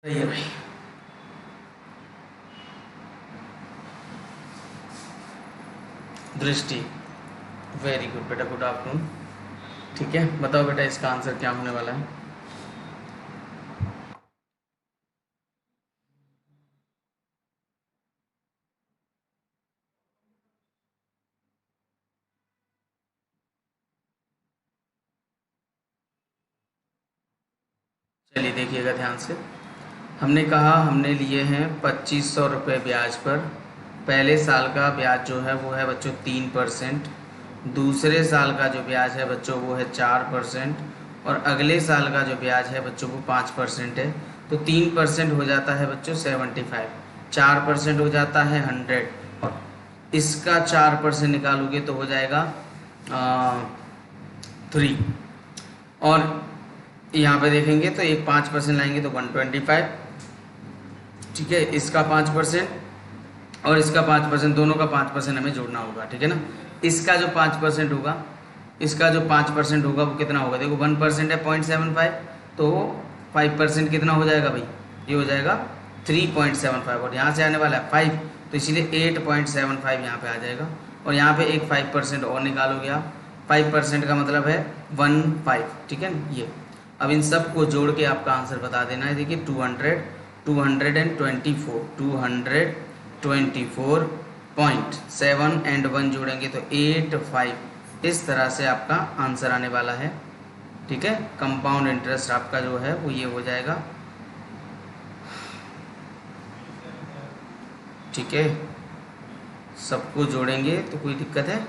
सही है भाई। दृष्टि, वेरी गुड बेटा, गुड आफ्टरनून। ठीक है, बताओ बेटा इसका आंसर क्या होने वाला है। चलिए देखिएगा ध्यान से। हमने कहा हमने लिए हैं 2500 रुपये ब्याज पर। पहले साल का ब्याज जो है वो है बच्चों 3%। दूसरे साल का जो ब्याज है बच्चों वो है 4%। और अगले साल का जो ब्याज है बच्चों वो 5% है। तो 3% हो जाता है बच्चों 75, 4% हो जाता है 100, और इसका 4% निकालोगे तो हो जाएगा 3। और यहाँ पे देखेंगे तो एक 5% लाएंगे तो 125। ठीक है, इसका 5% और इसका 5%, दोनों का 5% हमें जोड़ना होगा। ठीक है ना। इसका जो 5% होगा, इसका जो 5% होगा वो कितना होगा, देखो 1% है 0.75, तो 5% कितना हो जाएगा भाई, ये हो जाएगा 3.75, और यहाँ से आने वाला है 5, तो इसीलिए 8.75 यहाँ पे आ जाएगा। और यहाँ पे एक 5% और निकालोगे आप, 5% का मतलब है 15। ठीक है ना। ये अब इन सब को जोड़ के आपका आंसर बता देना है। देखिए 224.7 एंड 1 जोड़ेंगे तो 85। इस तरह से आपका आंसर आने वाला है। ठीक है, कंपाउंड इंटरेस्ट आपका जो है वो ये हो जाएगा। ठीक है, सबको जोड़ेंगे तो कोई दिक्कत है?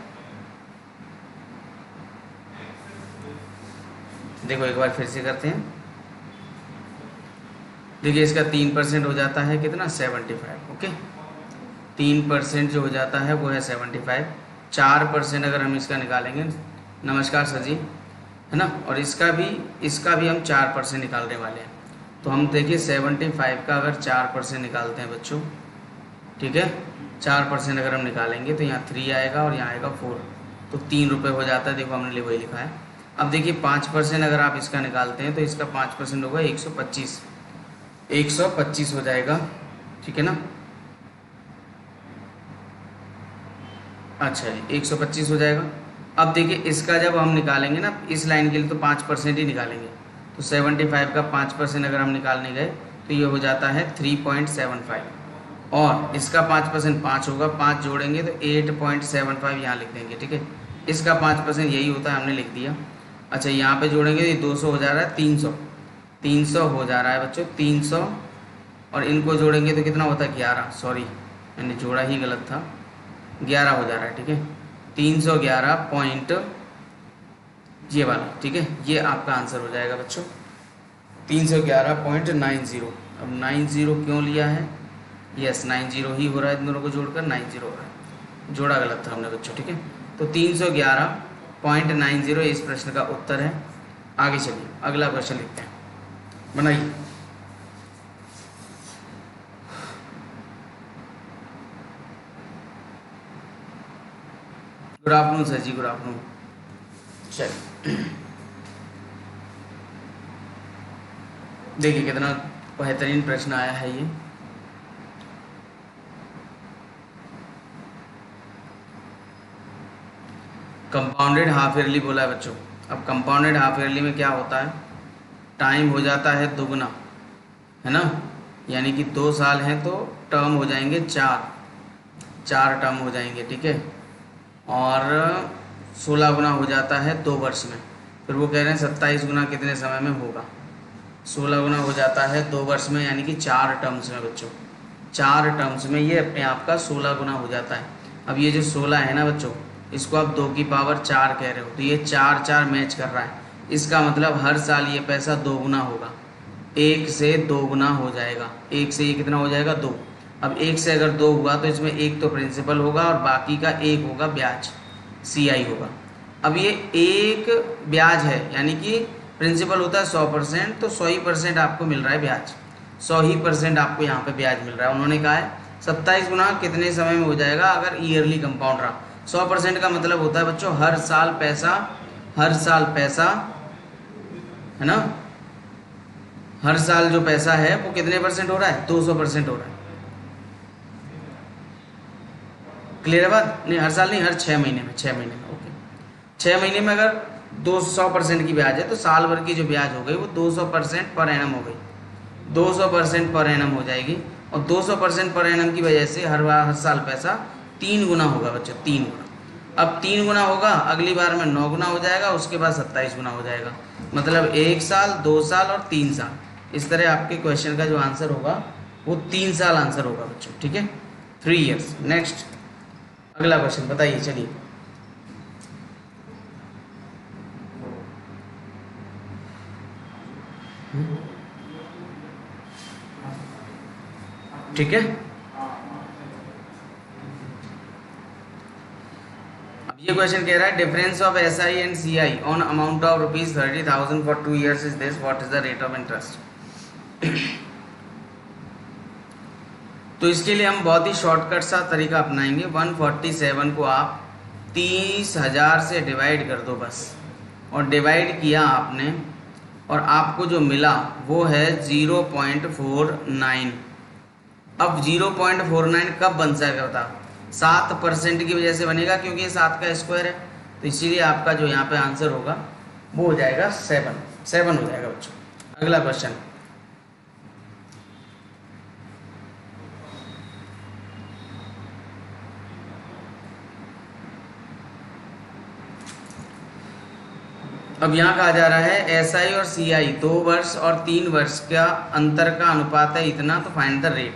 देखो एक बार फिर से करते हैं। देखिए इसका 3% हो जाता है कितना, 75। ओके, 3% जो हो जाता है वो है 75। 4% अगर हम इसका निकालेंगे, नमस्कार सर जी, है ना, और इसका भी हम 4% निकालने वाले हैं। तो हम देखिए 75 का अगर 4% निकालते हैं बच्चों, ठीक है, 4% अगर हम निकालेंगे तो यहाँ 3 आएगा और यहाँ आएगा 4, तो 3 रुपये हो जाता है। देखो हमने वही लिखा है। अब देखिए 5% अगर आप इसका निकालते हैं तो इसका 5% होगा 125, 125 हो जाएगा। ठीक है ना। अच्छा जी, 125 हो जाएगा। अब देखिए इसका जब हम निकालेंगे ना, इस लाइन के लिए तो 5% ही निकालेंगे, तो 75 का 5% अगर हम निकालने गए तो ये हो जाता है 3.75, और इसका 5% 5 होगा, 5 जोड़ेंगे तो 8.75 यहाँ लिख देंगे। ठीक है, इसका 5% यही होता है, हमने लिख दिया। अच्छा यहाँ पे जोड़ेंगे तो 200 हो जा रहा है, 300, 300 हो जा रहा है बच्चों, 300, और इनको जोड़ेंगे तो कितना होता है 11, सॉरी मैंने जोड़ा ही गलत था, 11 हो जा रहा है। ठीक है, 311 पॉइंट ये वाला। ठीक है, ये आपका आंसर हो जाएगा बच्चों, 311.90। अब 90 क्यों लिया है, यस 90 ही हो रहा है, इन दोनों को जोड़कर 90 हो रहा है, जोड़ा गलत था हमने बच्चों। ठीक है, तो 311.90 इस प्रश्न का उत्तर है। आगे चलिए अगला प्रश्न लिखते हैं, बनाइए। गुड आफ्टरनून सर जी, गुड आफ्टरनून। चलिए देखिए कितना बेहतरीन प्रश्न आया है ये। कंपाउंडेड हाफ ईयरली बोला है बच्चों। अब कंपाउंडेड हाफ ईयरली में क्या होता है, टाइम हो जाता है दुगना, है ना, यानी कि 2 साल हैं तो टर्म हो जाएंगे 4, 4 टर्म हो जाएंगे। ठीक है, और 16 गुना हो जाता है 2 वर्ष में। फिर वो कह रहे हैं 27 गुना कितने समय में होगा, 16 गुना हो जाता है 2 वर्ष में, यानी कि 4 टर्म्स में बच्चों, 4 टर्म्स में ये अपने आप का 16 गुना हो जाता है। अब ये जो 16 है ना बच्चों, इसको आप 2 की पावर 4 कह रहे हो, तो ये 4 4 मैच कर रहा है। इसका मतलब हर साल ये पैसा 2 गुना होगा, 1 से 2 गुना हो जाएगा। 1 से ये कितना हो जाएगा, 2। अब 1 से अगर 2 हुआ तो इसमें एक तो प्रिंसिपल होगा और बाकी का 1 होगा ब्याज, CI होगा। अब ये एक ब्याज है, यानी कि प्रिंसिपल होता है 100%, तो 100% आपको मिल रहा है ब्याज, 100% आपको यहाँ पे ब्याज मिल रहा है। उन्होंने कहा है 27 गुना कितने समय में हो जाएगा अगर ईयरली कंपाउंड रहा। 100% का मतलब होता है बच्चों हर साल पैसा, हर साल पैसा, है ना, हर साल जो पैसा है वो कितने परसेंट हो रहा है, 200% हो रहा है। क्लियर है बात? नहीं हर साल नहीं, हर 6 महीने में, 6 महीने में, ओके। 6 महीने में अगर 200% की ब्याज है तो साल भर की जो ब्याज हो गई वो 200% पर एनम हो गई, 200% पर एनम हो जाएगी। और 200% पर एनम की वजह से हर साल पैसा 3 गुना होगा बच्चों, 3 गुना। अब 3 गुना होगा, अगली बार में 9 गुना हो जाएगा, उसके बाद 27 गुना हो जाएगा। मतलब 1 साल, 2 साल और 3 साल। इस तरह आपके क्वेश्चन का जो आंसर होगा वो 3 साल आंसर होगा बच्चों, ठीक है, 3 ईयर्स। नेक्स्ट अगला क्वेश्चन बताइए, चलिए। ठीक है, अब ये क्वेश्चन कह रहा है difference of S I and C I on amount of ₹30,000 for 2 years is this, what is the rate of interest. तो इसके लिए हम बहुत ही शॉर्टकट सा तरीका अपनाएंगे। 147 को आप 30,000 से डिवाइड कर दो बस, और डिवाइड किया आपने और आपको जो मिला वो है 0.49। अब 0.49 कब बन जाएगा बता, 7% की वजह से बनेगा, क्योंकि ये 7 का स्क्वायर है। तो इसीलिए आपका जो यहाँ पे आंसर होगा वो हो जाएगा 7 हो जाएगा बच्चों। अगला क्वेश्चन, अब यहाँ कहा जा रहा है एस आई और सी आई 2 वर्ष और 3 वर्ष का अंतर का अनुपात है इतना, तो फाइंड द रेट।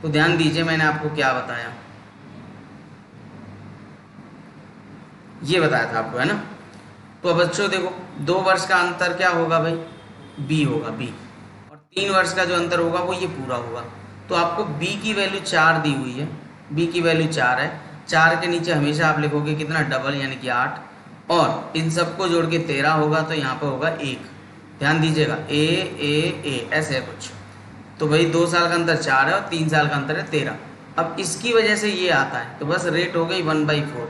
तो ध्यान दीजिए मैंने आपको क्या बताया, ये बताया था आपको, है ना। तो अब बच्चों देखो 2 वर्ष का अंतर क्या होगा भाई, बी होगा, बी। और 3 वर्ष का जो अंतर होगा वो ये पूरा होगा। तो आपको बी की वैल्यू 4 दी हुई है, बी की वैल्यू 4 है। 4 के नीचे हमेशा आप लिखोगे कितना, डबल, यानी कि 8। और इन सबको जोड़ के 13 होगा, तो यहाँ पर होगा 1। ध्यान दीजिएगा, ए ऐसे है कुछ। तो भाई 2 साल का अंतर 4 है और 3 साल का अंतर है 13। अब इसकी वजह से ये आता है, तो बस रेट हो गई 1/4,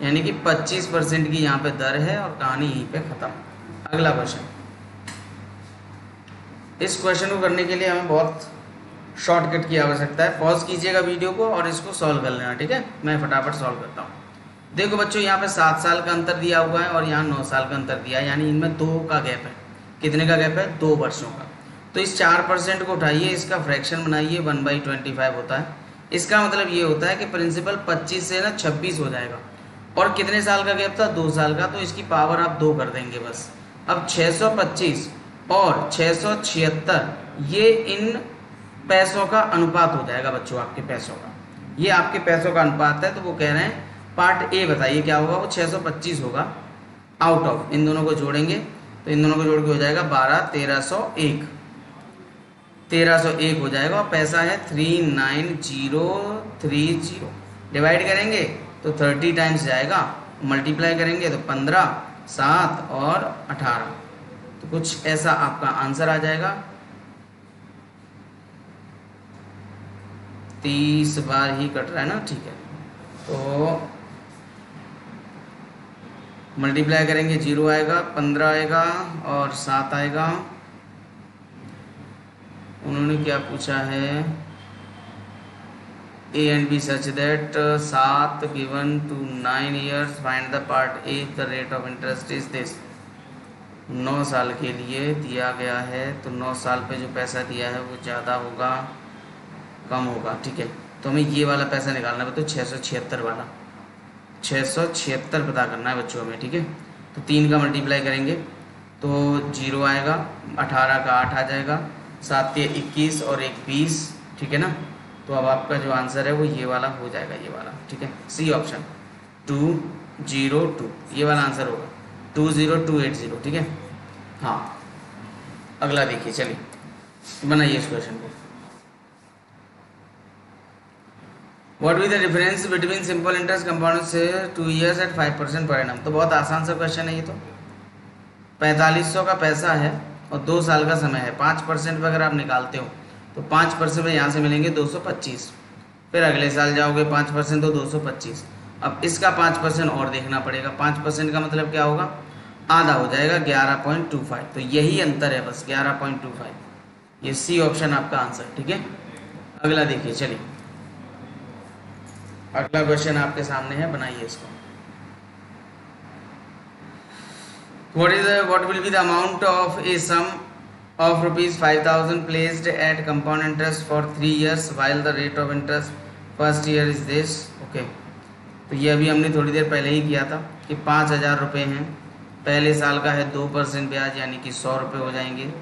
यानी कि 25% की यहाँ पे दर है, और कहानी यहीं पे ख़त्म। अगला क्वेश्चन, इस क्वेश्चन को करने के लिए हमें बहुत शॉर्टकट की आवश्यकता है। पॉज कीजिएगा वीडियो को और इसको सॉल्व कर लेना, ठीक है। मैं फटाफट सॉल्व करता हूँ। देखो बच्चों, यहाँ पे 7 साल का अंतर दिया हुआ है और यहाँ 9 साल का अंतर दिया है, यानी इनमें 2 का गैप है। कितने का गैप है, 2 वर्षों का। तो इस 4% को उठाइए, इसका फ्रैक्शन बनाइए, 1/25 होता है। इसका मतलब ये होता है कि प्रिंसिपल 25 से ना 26 हो जाएगा। और कितने साल का गैप था, 2 साल का, तो इसकी पावर आप 2 कर देंगे बस। अब 625 और 676 ये इन पैसों का अनुपात हो जाएगा बच्चों, आपके पैसों का। ये आपके पैसों का अनुपात है। तो वो कह रहे हैं पार्ट ए बताइए क्या होगा, वो 625 होगा आउट ऑफ, इन दोनों को जोड़ेंगे तो इन दोनों को जोड़ के हो जाएगा 12, 1301 हो जाएगा। और पैसा है 39030। डिवाइड करेंगे तो 30 टाइम्स जाएगा, मल्टीप्लाई करेंगे तो 15, 7 और 18, तो कुछ ऐसा आपका आंसर आ जाएगा। 30 बार ही कट रहा है ना, ठीक है। तो मल्टीप्लाई करेंगे 0 आएगा, 15 आएगा और 7 आएगा। उन्होंने क्या पूछा है, A and B such that 7 given to 9 years, find the part A, the rate of interest is this. 9 साल के लिए दिया गया है, तो 9 साल पे जो पैसा दिया है वो ज़्यादा होगा कम होगा, ठीक है। तो हमें ये वाला पैसा निकालना है, तो 676 वाला, 676 पता करना है बच्चों हमें, ठीक है। तो 3 का मल्टीप्लाई करेंगे तो 0 आएगा, 18 का 8 आ जाएगा, 7 के 21 और 1 20, ठीक है ना। तो अब आपका जो आंसर है वो ये वाला हो जाएगा, ये वाला, ठीक है। सी ऑप्शन 202, ये वाला आंसर होगा 20280, ठीक है। हाँ, अगला देखिए, चलिए बनाइए इस क्वेश्चन को। What be the difference between simple interest compound से 2 ईयर्स एट 5% पर एनम। तो बहुत आसान सा क्वेश्चन है ये। तो 4500 का पैसा है और 2 साल का समय है। 5% पर अगर आप निकालते हो तो 5% में यहाँ से मिलेंगे 225, फिर अगले साल जाओगे 5% तो 225। अब इसका 5% और देखना पड़ेगा। 5% का मतलब क्या होगा, आधा हो जाएगा 11.25। तो यही अंतर है बस 11.25। ये सी ऑप्शन आपका आंसर। ठीक है, अगला देखिए। चलिए अगला क्वेश्चन आपके सामने है, बनाइए इसको। what will be the amount of a sum of rupees 5000 placed at compound interest for 3 years while the rate of interest first year is this? Okay तो ये अभी हमने थोड़ी देर पहले ही किया था कि 5000 रुपये हैं, पहले साल का है 2% ब्याज यानी कि 100 रुपये हो जाएंगे,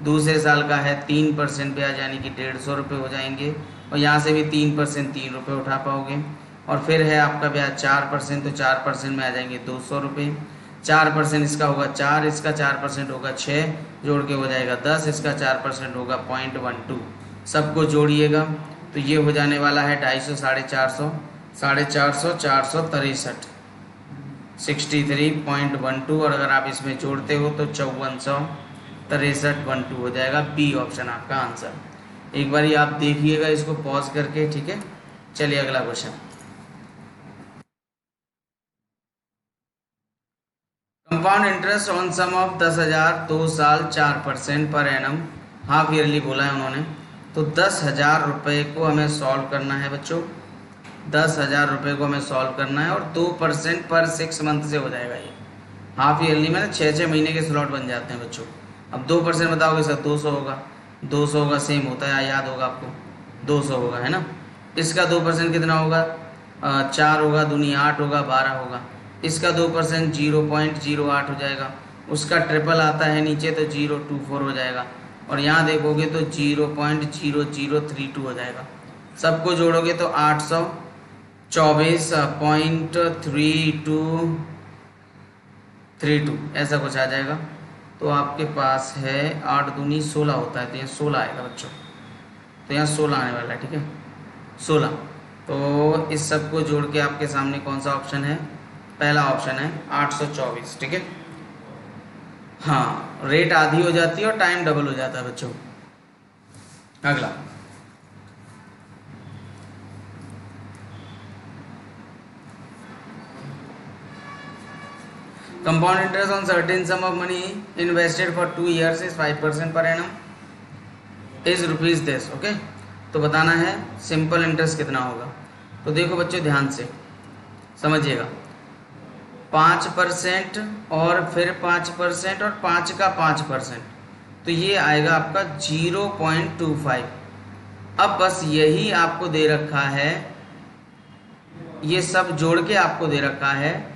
दूसरे साल का है 3% ब्याज यानी कि 150 रुपये हो जाएंगे, और यहाँ से भी 3% 3 रुपये उठा पाओगे, और फिर है आपका ब्याज 4%, तो 4% में आ जाएंगे 200 रुपये, 4% इसका होगा 4, इसका 4% होगा 6, जोड़ के हो जाएगा 10, इसका 4% होगा 0.12। सबको जोड़िएगा तो ये हो जाने वाला है 250, 450, 450, 463, 63.12, और अगर आप इसमें जोड़ते हो तो 5463.12 हो जाएगा। बी ऑप्शन आपका आंसर। एक बार आप देखिएगा इसको पॉज करके। ठीक है, चलिए अगला question. Compound interest on sum of 10,000 2 साल 4% पर एनम, हाफ ईयरली बोला है उन्होंने। तो 10,000 रुपये को हमें सॉल्व करना है बच्चों, 10,000 रुपये को हमें सॉल्व करना है, और 2% पर 6 मंथ से हो जाएगा। ये हाफ ईयरली में ना 6-6 महीने के स्लॉट बन जाते हैं बच्चों। अब 2% बताओगे सर 200 होगा, 200 होगा, सेम होता है, याद होगा आपको, 200 होगा, है ना। इसका 2% कितना होगा, 4 होगा, दूनी 8 होगा, 12 होगा। इसका 2% 0.08 हो जाएगा, उसका ट्रिपल आता है नीचे तो 0.24 हो जाएगा, और यहाँ देखोगे तो 0.0032 हो जाएगा। सबको जोड़ोगे तो 824.3232 ऐसा कुछ आ जाएगा। तो आपके पास है 8 दूनी 16 होता है, तो यहाँ 16 आएगा बच्चों, तो यहाँ 16 आने वाला है। ठीक है, 16। तो इस सब को जोड़ के आपके सामने कौन सा ऑप्शन है, पहला ऑप्शन है 824। ठीक है, हाँ, रेट आधी हो जाती है और टाइम डबल हो जाता है बच्चों। अगला, compound interest on certain some of money invested for 2 years is 5% per annum is rupees this. Okay, तो बताना है सिंपल इंटरेस्ट कितना होगा। तो देखो बच्चों ध्यान से समझिएगा, 5% और फिर 5% और 5 का 5%, तो ये आएगा आपका 0.25। अब बस यही आपको दे रखा है, ये सब जोड़ के आपको दे रखा है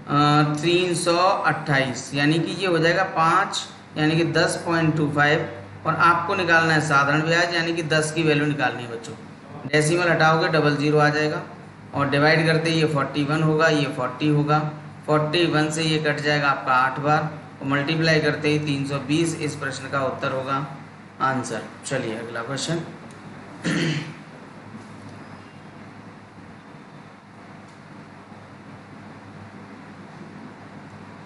328, यानी कि ये हो जाएगा 5 यानी कि 10.25, और आपको निकालना है साधारण ब्याज यानी कि 10 की वैल्यू निकालनी है बच्चों। डेसिमल हटाओगे 00 आ जाएगा, और डिवाइड करते ये 41 होगा, ये 40 होगा, 41 से ये कट जाएगा आपका 8 बार, और मल्टीप्लाई करते ही 320 इस प्रश्न का उत्तर होगा आंसर। चलिए अगला क्वेश्चन।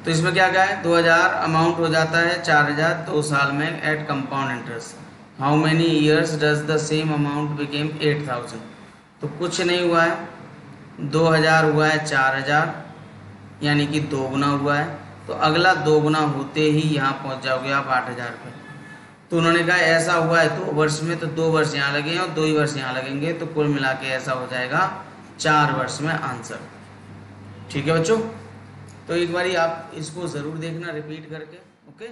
तो इसमें क्या क्या है, 2000 अमाउंट हो जाता है 4000 2 साल में at compound interest. How many years does the same amount became 8000। तो कुछ नहीं हुआ है, 2000 हुआ है 4000, यानी कि 2 गुना हुआ है, तो अगला 2 गुना होते ही यहाँ पहुँच जाओगे आप 8000 पे। तो उन्होंने कहा ऐसा हुआ है 2 वर्ष में, तो 2 वर्ष यहाँ लगेंगे और 2 ही वर्ष यहाँ लगेंगे, तो कुल मिला के ऐसा हो जाएगा 4 वर्ष में आंसर। ठीक है बच्चों, तो एक बारी आप इसको ज़रूर देखना रिपीट करके। ओके।